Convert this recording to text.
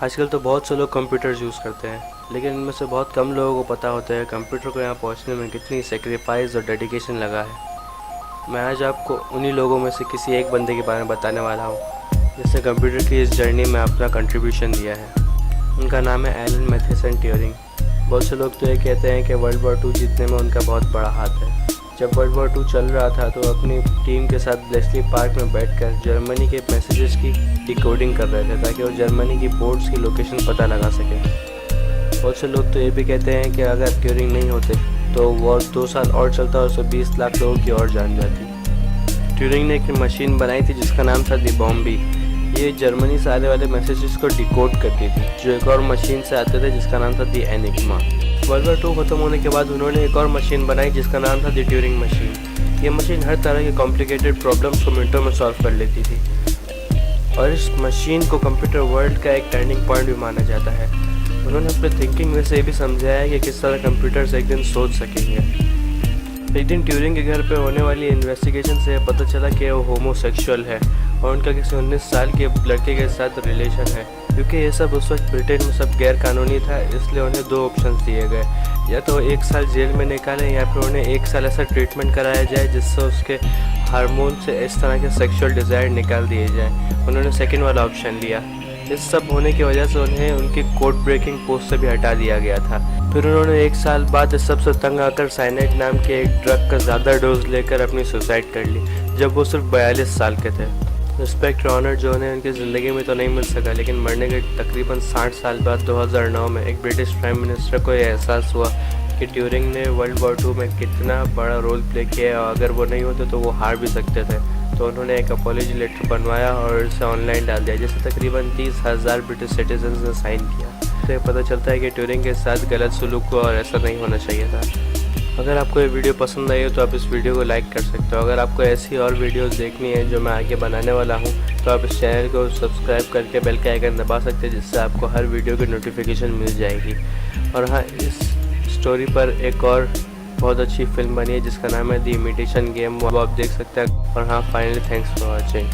आजकल तो बहुत से लोग कंप्यूटर्स यूज़ करते हैं, लेकिन इनमें से बहुत कम लोगों को पता होता है कंप्यूटर को यहाँ पहुँचने में कितनी सेक्रीफाइस और डेडिकेशन लगा है। मैं आज आपको उन्हीं लोगों में से किसी एक बंदे के बारे में बताने वाला हूँ जिसने कंप्यूटर की इस जर्नी में अपना कंट्रीब्यूशन दिया है। उनका नाम है एलन मैथिसन ट्यूरिंग। बहुत से लोग तो ये कहते हैं कि वर्ल्ड वॉर 2 जीतने में उनका बहुत बड़ा हाथ है। जब वर्ल्ड वॉर 2 चल रहा था तो अपनी टीम के साथ ब्लेसली पार्क में बैठकर जर्मनी के मैसेजेस की डिकोडिंग कर रहे थे ताकि वो जर्मनी की बोर्ड्स की लोकेशन पता लगा सके। बहुत से लोग तो ये भी कहते हैं कि अगर ट्यूरिंग नहीं होते तो वॉर 2 साल और चलता और 120 लाख लोगों की और जान जाती। ट्यूरिंग ने एक मशीन बनाई थी जिसका नाम था दी बॉम्बी। ये जर्मनी से आने वाले मैसेजेस को डिकोड करती थी, जो एक और मशीन से आते थे जिसका नाम था दी एनिग्मा। वर्ल्ड वॉर 2 खत्म होने के बाद उन्होंने एक और मशीन बनाई जिसका नाम था दी ट्यूरिंग मशीन। ये मशीन हर तरह के कॉम्प्लिकेटेड प्रॉब्लम्स को मिनटों में सॉल्व कर लेती थी और इस मशीन को कंप्यूटर वर्ल्ड का एक टर्निंग पॉइंट भी माना जाता है। उन्होंने अपने थिंकिंग में से ये भी समझाया कि किस तरह कंप्यूटर्स एक दिन सोच सकेंगे। एक दिन ट्यूरिंग के घर पे होने वाली इन्वेस्टिगेशन से पता चला कि वो होमोसेक्सुअल है और उनका किसी 19 साल के लड़के के साथ रिलेशन है। क्योंकि ये सब उस वक्त ब्रिटेन में सब गैर कानूनी था, इसलिए उन्हें 2 ऑप्शंस दिए गए, या तो 1 साल जेल में निकालें या फिर उन्हें 1 साल ऐसा ट्रीटमेंट कराया जाए जिससे उसके हार्मोन से इस तरह के सेक्सुअल डिज़ायर निकाल दिए जाए। उन्होंने सेकंड वाला ऑप्शन लिया। इस सब होने की वजह से उन्हें उनकी कोड ब्रेकिंग पोस्ट से भी हटा दिया गया था। फिर उन्होंने 1 साल बाद इस सबसे तंग आकर साइनाइड नाम के एक ड्रग का ज़्यादा डोज लेकर अपनी सुसाइड कर ली जब वो सिर्फ 42 साल के थे। रिस्पेक्ट और ऑनर जो उन्हें उनकी ज़िंदगी में तो नहीं मिल सका, लेकिन मरने के तकरीबन 60 साल बाद 2009 में एक ब्रिटिश प्राइम मिनिस्टर को यह एहसास हुआ कि ट्यूरिंग ने वर्ल्ड वॉर 2 में कितना बड़ा रोल प्ले किया और अगर वो नहीं होते तो वो हार भी सकते थे। तो उन्होंने एक अपॉलॉजी लेटर बनवाया और इसे ऑनलाइन डाल दिया, जिसे तकरीबन 30,000 ब्रिटिश सिटीजन ने साइन किया। तो पता चलता है कि ट्यूरिंग के साथ गलत सलूक हुआ और ऐसा नहीं होना चाहिए था। अगर आपको ये वीडियो पसंद आई हो तो आप इस वीडियो को लाइक कर सकते हो। अगर आपको ऐसी और वीडियोस देखनी है जो मैं आगे बनाने वाला हूँ तो आप इस चैनल को सब्सक्राइब करके बेल का आइकन दबा सकते हैं, जिससे आपको हर वीडियो की नोटिफिकेशन मिल जाएगी। और हाँ, इस स्टोरी पर एक और बहुत अच्छी फिल्म बनी है जिसका नाम है द इमिटेशन गेम, वो आप देख सकते हैं। और हाँ, फाइनली थैंक्स फॉर वॉचिंग।